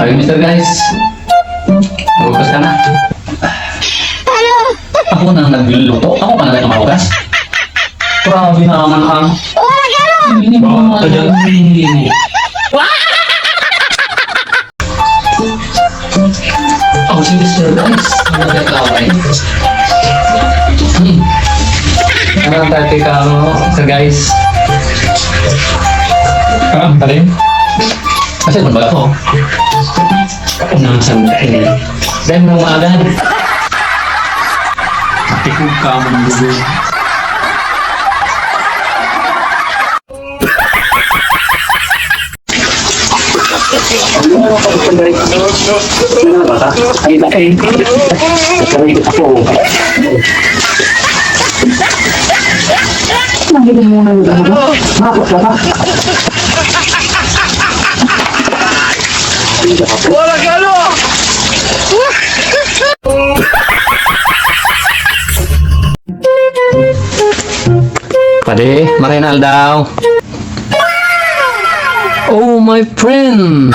Ay, Mr. Guys. Magugas ka na. Ako na nagluluto. Ako pa na nagmahugas. Grabe naman ang... Hindi mo naman dyan. Ako si Mr. Guys. Ano na kaway? Ano ang tati ka mo, Sir Guys? Talim? Kasi kung ba ako? Nasaan dahil? Dahil mo maagan. Tikog ka mo ng dugo. Wala ka ano! Pade, marinal daw. Oh, my friend.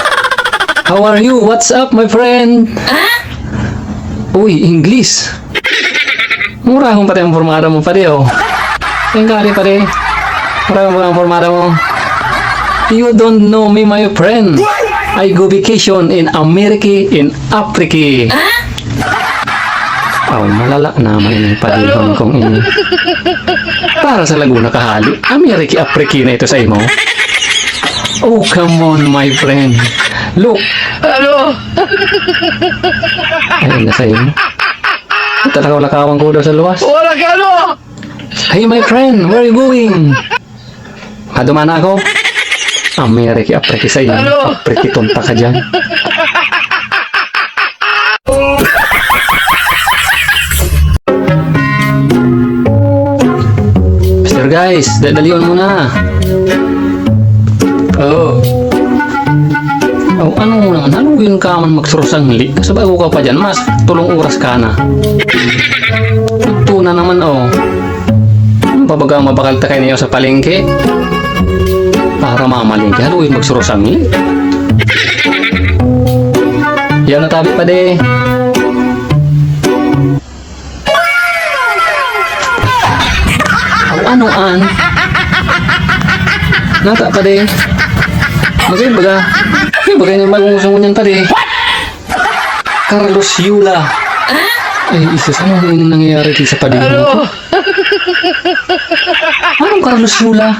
How are you? What's up, my friend? Uy, English. Mura akong pati ang formada mo, pade, oh. Yung kari, pade. Mura akong formada mo. You don't know me, my friend. I go vacation in America, in Africa. Oh, malala naman yung padihon kong ini. Para sa Laguna kahali, America, Africa na ito sa imo. Oh, come on, my friend. Look. Ano? Ayun na sa imo. Talaga lakawang ko daw sa luwas. Wala ka ano! Hey, my friend, where are you going? Haduman ako. America, Africa sa imo. Africa, tunta ka dyan. Mr. Guys, dadaliwan mo na. Oh. Oh, ano mo naman? Ano yun ka man magsurusangli? Sa bago ka pa dyan, mas tulong oras ka na. Ito na naman, oh. Ano ba bagang mabakalta kayo niyo sa palengke? Para mamalingke, ano yun magsurusangli? Yan na tabi pa de. Oh, ano an? Nata pa de. Magayon baga. Magayon yung magungusang mo niyan pa de. Carlos Yula. Ay, isus, ano yung nangyayari dito sa padihan ko? Anong Carlos Yula?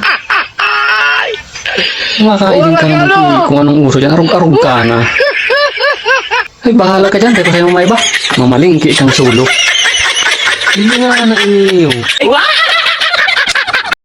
Makakainin ka naman kung anong uso dyan. Arog-arog ka na. Ay, bahala ka dyan. Pero sa'yo may iba. Mamalingki kang sulo. Hindi nga na iyo.